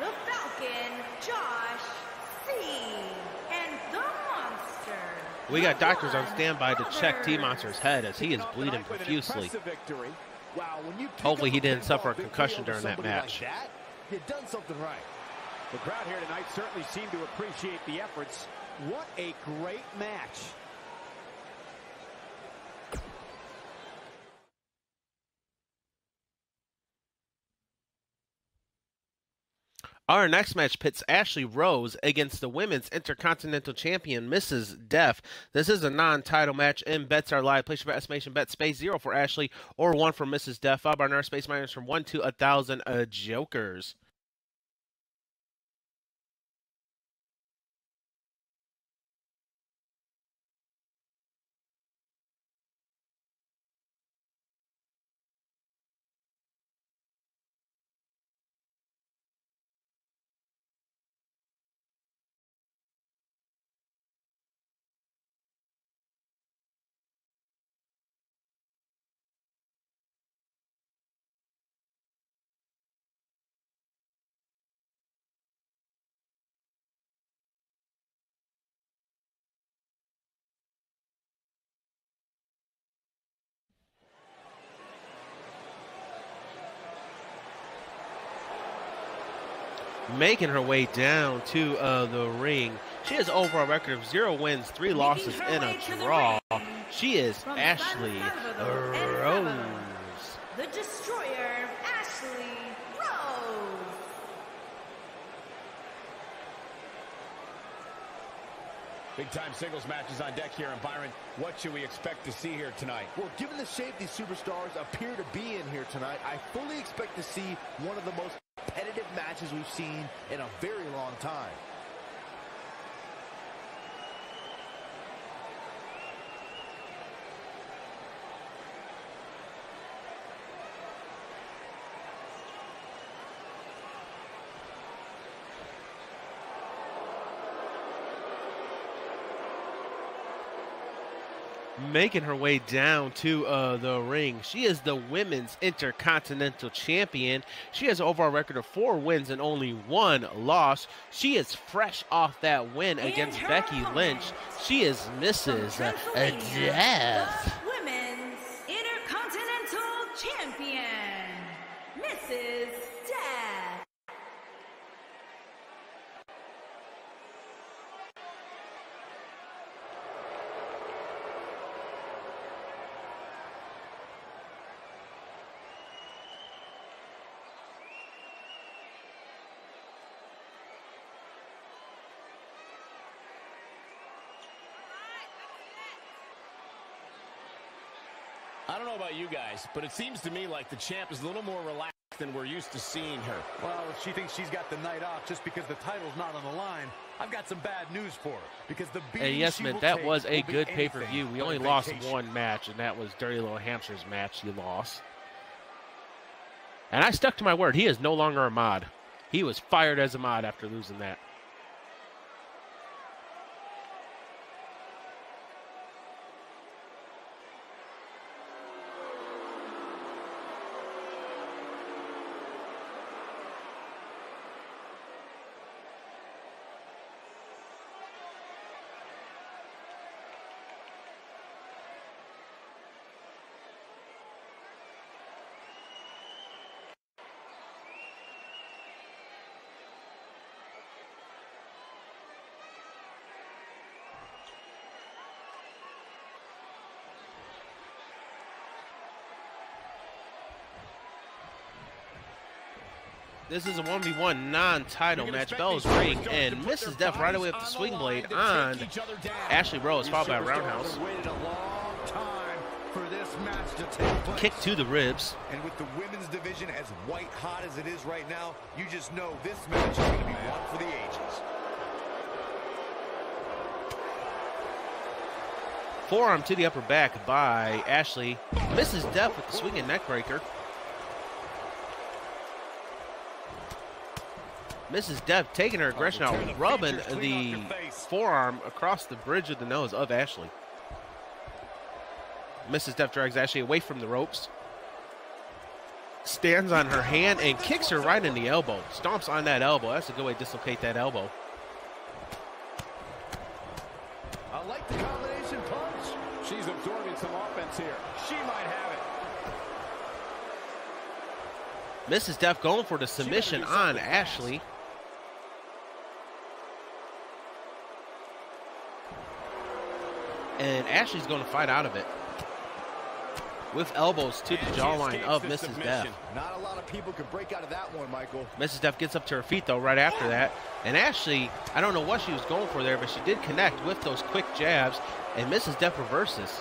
the Falcon, Josh C. and the Monster. We got doctors on standby to check T-Monster's head as he is bleeding profusely. Hopefully he didn't suffer a concussion during that match. You've done something right. The crowd here tonight certainly seemed to appreciate the efforts. What a great match. Our next match pits Ashley Rose against the Women's Intercontinental Champion Mrs. Def. This is a non-title match, and bets are live. Place your estimation bet space 0 for Ashley or 1 for Mrs. Def. Followed by our space minus from 1 to 1,000 jokers. Making her way down to the ring. She has overall record of 0 wins, 3 losses, and a draw. She is Ashley Rose. The Destroyer, Ashley Rose. Big-time singles matches on deck here. And Byron, what should we expect to see here tonight? Well, given the shape these superstars appear to be in here tonight, I fully expect to see one of the most competitive matches we've seen in a very long time. Making her way down to the ring. She is the Women's Intercontinental Champion. She has an overall record of 4 wins and only 1 loss. She is fresh off that win against Becky Lynch. She is Mrs. Death. Women's Intercontinental Champion, Mrs. Death. I don't know about you guys, but it seems to me like the champ is a little more relaxed than we're used to seeing her. Well, if she thinks she's got the night off just because the title's not on the line, I've got some bad news for her. Because the And yes, man, that was a good pay-per-view. We only lost 1 match, and that was Dirty Little Hamster's match he lost. And I stuck to my word. He is no longer a mod. He was fired as a mod after losing that. This is a 1v1 non-title match. Bell's ring, and Mrs. Death right away with the swing blade on Ashley Rose, followed by a roundhouse. Kick to the ribs. And with the women's division as white hot as it is right now, you just know this match is going to be one for the ages. Forearm to the upper back by Ashley. Mrs. Death with the swinging neck breaker. Mrs. Death taking her aggression out, rubbing the forearm across the bridge of the nose of Ashley. Mrs. Death drags Ashley away from the ropes. Stands on her hand and kicks her right in the elbow. Stomps on that elbow. That's a good way to dislocate that elbow. I like the combination punch. She's absorbing some offense here. She might have it. Mrs. Death going for the submission on Ashley. And Ashley's going to fight out of it with elbows to the jawline of Mrs. Death. Not a lot of people could break out of that one, Michael. Mrs. Death gets up to her feet, though, right after that. And Ashley, I don't know what she was going for there, but she did connect with those quick jabs, and Mrs. Death reverses.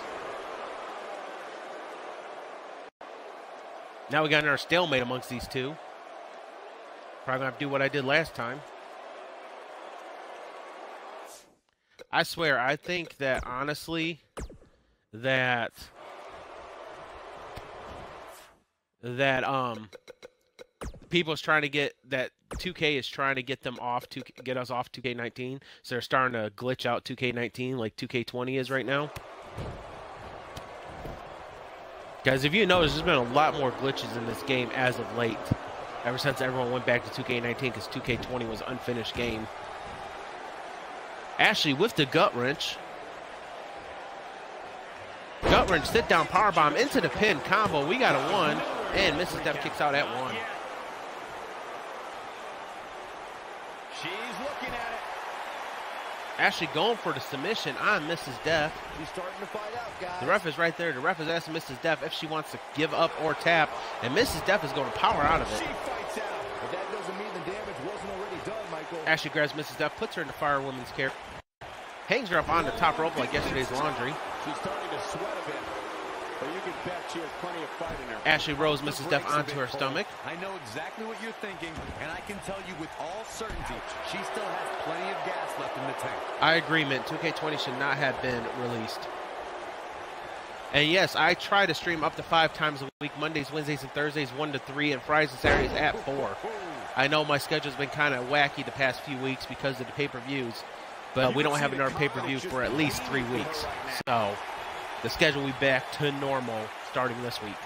Now we got another stalemate amongst these two. Probably going to have to do what I did last time. I swear, I think that, honestly, that people's trying to get, that 2K is trying to get them off, to get us off 2K19. So they're starting to glitch out 2K19 like 2K20 is right now. Guys, if you notice, there's been a lot more glitches in this game as of late. Ever since everyone went back to 2K19 because 2K20 was an unfinished game. Ashley with the gut wrench. Gut wrench, sit down powerbomb into the pin combo. We got a 1, and Mrs. Death kicks out at 1. She's looking at it. Ashley going for the submission on Mrs. Death. She's starting to fight out, guys. The ref is right there. The ref is asking Mrs. Death if she wants to give up or tap, and Mrs. Death is going to power out of it. She fights out. But that doesn't mean the damage wasn't already done, Michael. Ashley grabs Mrs. Death, puts her in the firewoman's carry. Hangs her up on the top rope like yesterday's laundry. She's starting to sweat a bit, but you can bet she has plenty of fight in her. Ashley rolls Mrs. Death onto her stomach. I know exactly what you're thinking, and I can tell you with all certainty, she still has plenty of gas left in the tank. I agree, Mint. 2K20 should not have been released. And yes, I try to stream up to 5 times a week, Mondays, Wednesdays, and Thursdays, 1 to 3, and Fridays and Saturdays at 4. I know my schedule's been kind of wacky the past few weeks because of the pay-per-views, but we don't have another pay-per-view for at least 3 weeks. So the schedule will be back to normal starting this week.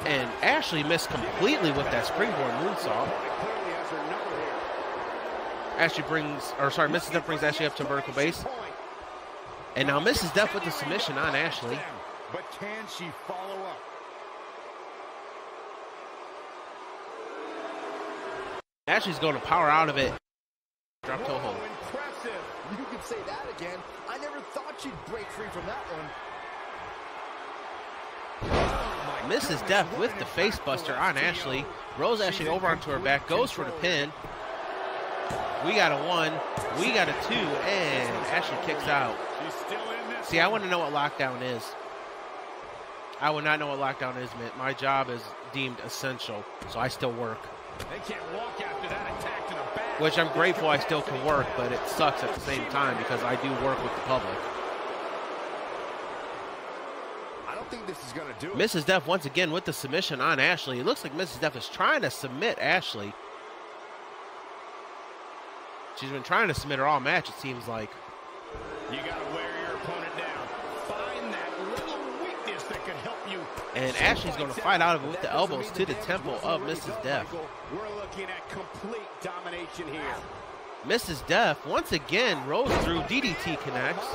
And Ashley missed completely with that springboard moonsault. Mrs. Death brings Ashley up to vertical base. And now Mrs. Death with the submission on Ashley. But can she follow up? Ashley's going to power out of it. Drop toe hold. Impressive. You could say that again. I never thought she'd break free from that one. Mrs. Death with the face buster on Ashley. Rolls Ashley over onto her back. Goes for the pin. We got a 1. We got a 2. And Ashley kicks out. See, I want to know what lockdown is. I would not know what lockdown is, man. My job is deemed essential, so I still work. They can't walk after that attack to the back. Which I'm grateful I still can work, but it sucks at the same time because I do work with the public. I don't think this is going to do it. Mrs. Death once again with the submission on Ashley. It looks like Mrs. Death is trying to submit Ashley. She's been trying to submit her all match, it seems like. You got to wear your opponent down. Find that little weakness that could help you. And Ashley's going to fight out of it with the elbows to the temple of Mrs. Death. We're looking at complete domination here. Mrs. Death once again rolls through. DDT connects.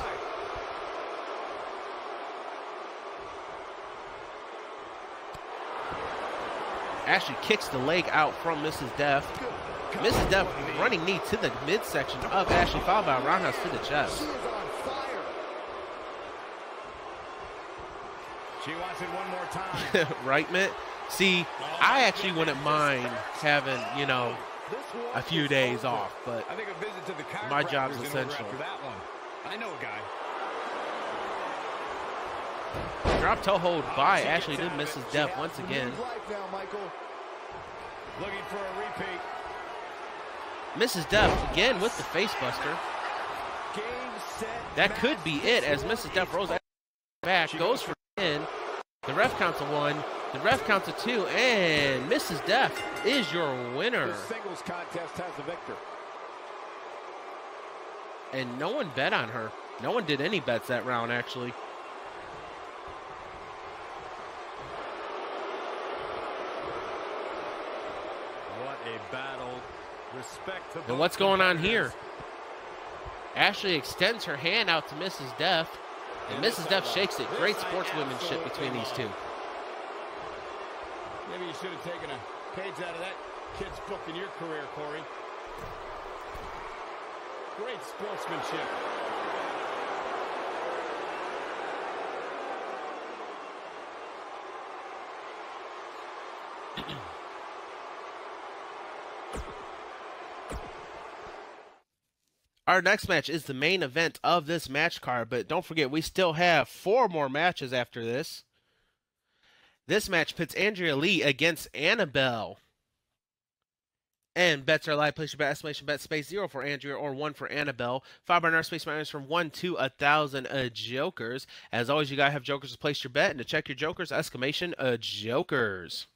Ashley kicks the leg out from Mrs. Death. Mrs. Death running knee to the midsection of Ashley, followed by a roundhouse to the chest. She wants it one more time. Right, Mitt? See, I actually wouldn't mind having, you know, a few days off, but I think a visit to the my job's essential. after that one. I know a guy. Drop toe hold by Ashley to Mrs. Death once again. Looking for a repeat. Mrs. Death again with the face buster. That could be it as Mrs. Death rolls back, goes for the pin. The ref counts a 1, the ref counts a 2, and Mrs. Death is your winner. The singles contest has the victor. And no one bet on her. No one did any bets that round, actually. What a battle. Respect to And what's going on here? Ashley extends her hand out to Mrs. Death, and Mrs. Death shakes it. Great sportswomanship between these two. Maybe you should have taken a page out of that kid's book in your career, Corey. Great sportsmanship. Our next match is the main event of this match card, but don't forget, we still have 4 more matches after this. This match pits Andrea Lee against Annabelle. And bets are live. Place your bet, estimation bet, space 0 for Andrea or 1 for Annabelle. 5 by our space minus from 1 to 1,000 jokers. As always, you gotta have jokers to place your bet, and to check your jokers, exclamation jokers.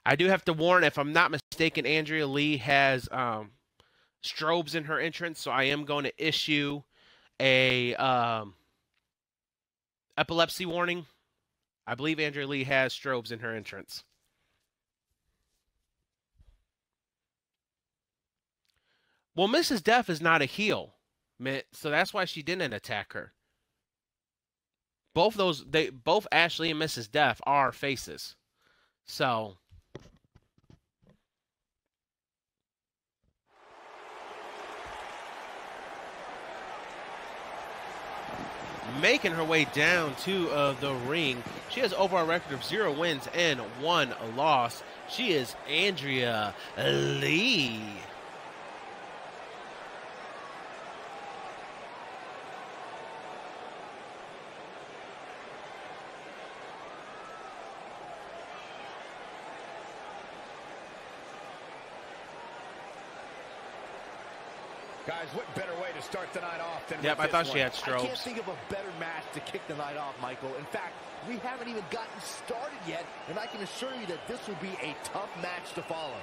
I do have to warn, if I'm not mistaken, Andrea Lee has strobes in her entrance, so I am going to issue a epilepsy warning. I believe Andrea Lee has strobes in her entrance. Well, Mrs. Death is not a heel, so that's why she didn't attack her. Both Ashley and Mrs. Death are faces. So making her way down to the ring. She has overall record of 0 wins and 1 loss. She is Andrea Lee. Guys, what better way to start the night off than Yep, with I thought this she one? had strobes. I can't think of a better match to kick the night off, Michael. In fact, we haven't even gotten started yet, and I can assure you that this will be a tough match to follow.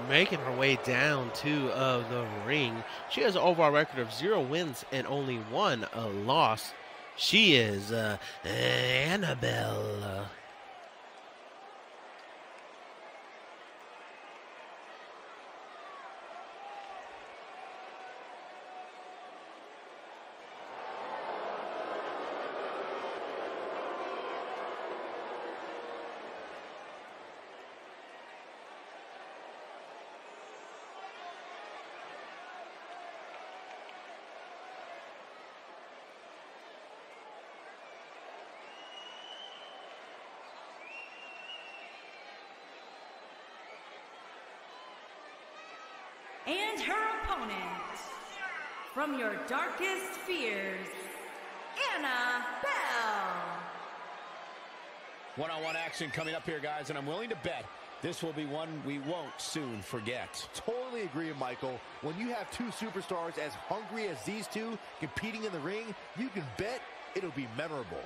Making her way down to the ring. She has an overall record of 0 wins and only 1 loss. She is Annabelle. And her opponent, from your darkest fears, Annabelle. One-on-one action coming up here, guys, and I'm willing to bet this will be one we won't soon forget. Totally agree, Michael. When you have two superstars as hungry as these two competing in the ring, you can bet it'll be memorable.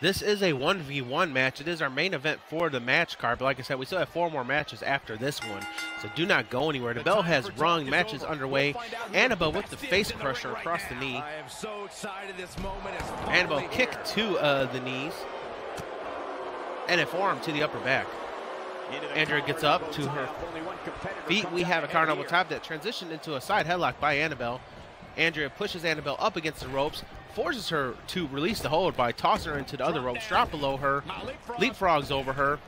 This is a 1v1 match. It is our main event for the match card, but like I said, we still have 4 more matches after this one, so do not go anywhere. The bell has rung, matches underway. Annabelle with the face crusher across the knee. I am so excited this moment is Annabelle kick to the knees, and a forearm to the upper back. Andrea gets up to her feet. We have a Carnage top that transitioned into a side headlock by Annabelle. Andrea pushes Annabelle up against the ropes, forces her to release the hold by tossing her into the other ropes, drop below her, leapfrogs over her.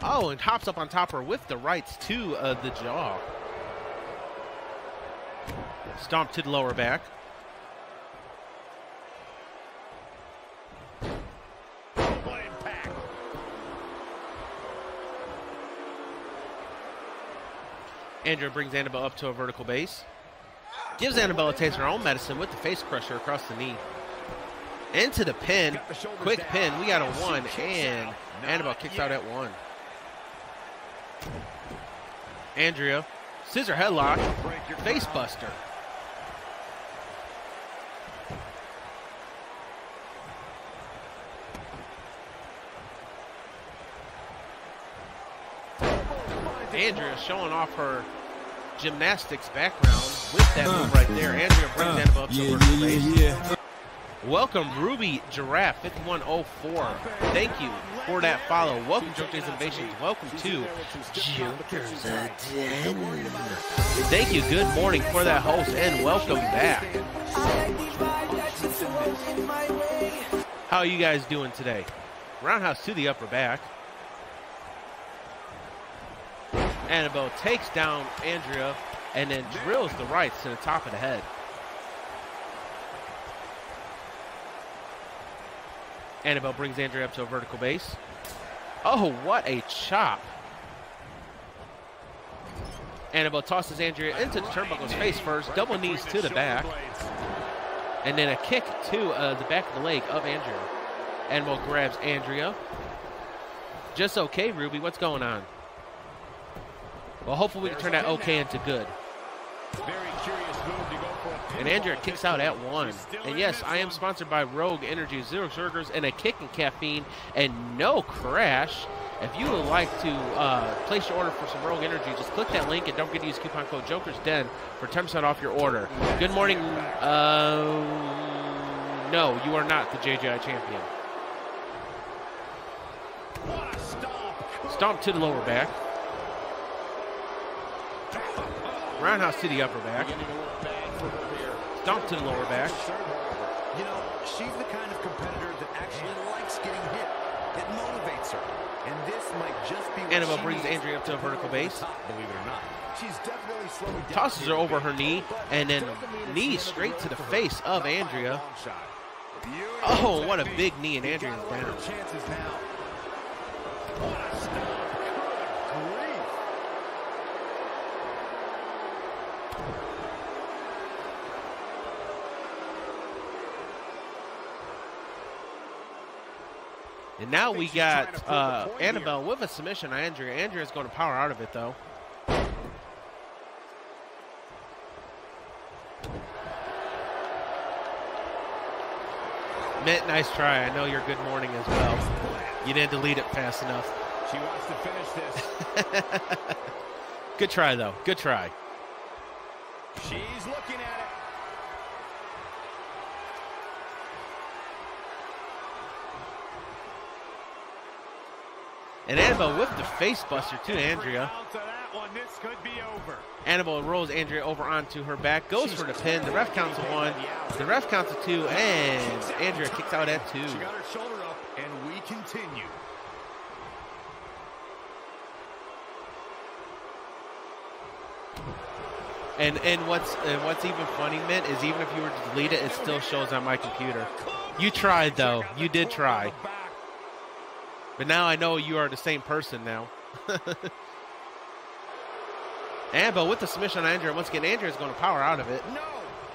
Oh, and hops up on top of her with the rights to the jaw. Stomp to the lower back. Andrea brings Annabelle up to a vertical base. Gives Annabelle a taste of her own medicine with the face crusher across the knee. Into the pin. Quick pin. We got a 1, and Annabelle kicks out at 1. Andrea, scissor headlock, face buster. Andrea showing off her gymnastics background with that move right there. Andrea brings Annabelle up to vertical base. Welcome, Ruby Giraffe 5104. Thank you for that follow. Welcome, Joker's Innovations. Welcome to Joker's Den. Thank you. Good morning for that host, and welcome back. How are you guys doing today? Roundhouse to the upper back. Annabelle takes down Andrea and then drills the rights to the top of the head. Annabelle brings Andrea up to a vertical base. Oh, what a chop. Annabelle tosses Andrea into the turnbuckle's face first, double knees to the back, and then a kick to the back of the leg of Andrea. Annabelle grabs Andrea. Just okay, Ruby, what's going on? Well, hopefully we can turn that okay into good. Very curious move to go for a And Andrea kicks out at 1. And yes, I am sponsored by Rogue Energy, 0 sugars, and a kick and caffeine, and no crash. If you would like to place your order for some Rogue Energy, just click that link and don't forget to use coupon code JokersDen for 10% off your order. Good morning. No, you are not the JJI champion. Stomp to the lower back. Roundhouse to the upper back. Stomp to the lower back. You know, she's the kind of competitor that actually likes getting hit. It motivates her. And this might just be Annabelle brings Andrea up to a vertical base. Believe it or not. She's definitely slowing down. Tosses her over her knee, and then knee straight to the face of Andrea. Oh, what a big knee, and Andrea's down. And now we got Annabelle with a submission on Andrea. Andrea's going to power out of it, though. Mitt, nice try. I know you're good morning as well. You didn't delete it fast enough. She wants to finish this. Good try, though. Good try. She's looking at it. And Annabelle with the face buster to Andrea. This could be over. Annabelle rolls Andrea over onto her back, goes for the pin. The ref counts a 1. The ref counts a 2, and Andrea kicks out at 2. She got her shoulder up, and we continue. And what's even funny, Mint, is even if you were to delete it, it still shows on my computer. You tried, though. You did try. But now I know you are the same person now. Annabelle with the submission on Andrea. Once again, Andrea's going to power out of it. No,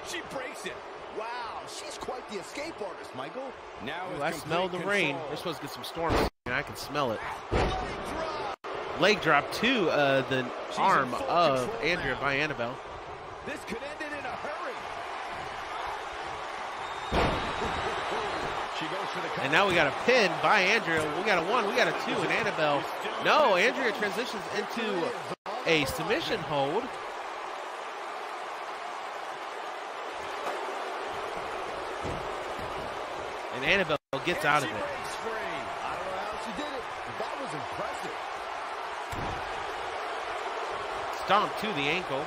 she breaks it. Wow, she's quite the escape artist, Michael. Now I smell the rain. We're supposed to get some storms, and I can smell it. Leg drop to the arm of Andrea by Annabelle. This could end it in a hurry. She goes for the cover. And now we got a pin by Andrea. We got a 1, we got a 2, and Annabelle. No, Andrea transitions into a submission hold. And Annabelle gets out of it. I don't know how she did it, but that was impressive. Stomp to the ankle.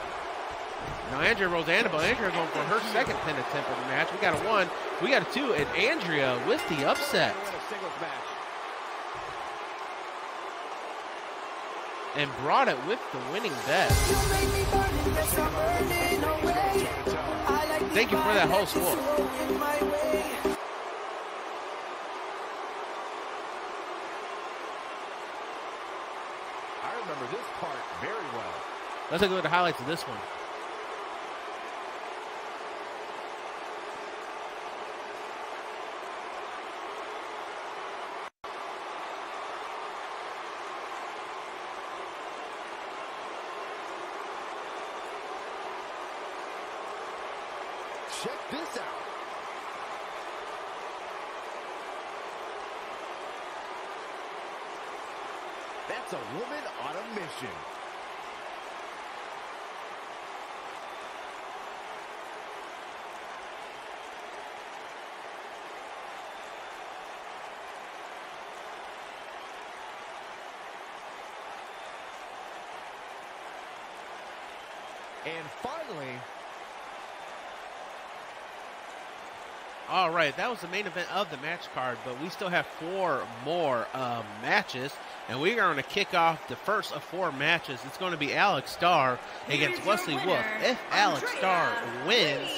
Now Andrea rolls Annabelle. Andrea going for her second pin attempt of the match. We got a 1, we got a 2, and Andrea with the upset. And brought it with the winning bet. Thank you for that whole score. I remember this part very well. Let's look at the highlights of this one. Check this out. That's a woman on a mission. And finally, all right, that was the main event of the match card, but we still have 4 more matches, and we are going to kick off the first of 4 matches. It's going to be Alex Starr against Wesley Wolf. If Alex Starr wins,